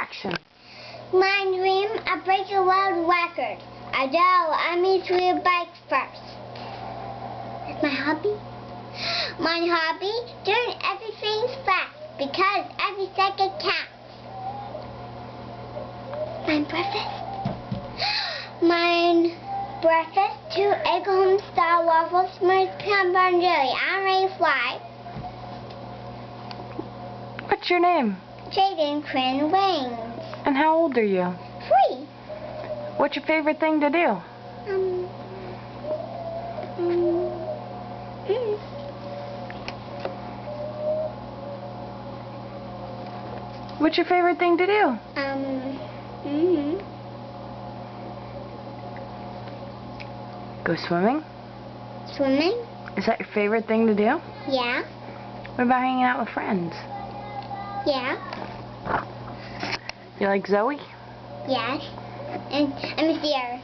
action. My dream, I break a world record. Although I need to ride bike first. My hobby? My hobby, doing everything fast because every second counts. My breakfast? My breakfast, 2 egg home style waffles, smooth peanut butter and jelly. I'm ready to fly. What's your name? Jaden Quinn Wings. And how old are you? 3. What's your favorite thing to do? What's your favorite thing to do? Go swimming? Swimming? Is that your favorite thing to do? Yeah. What about hanging out with friends? Yeah. You like Zoe? Yes. And I'm Sierra.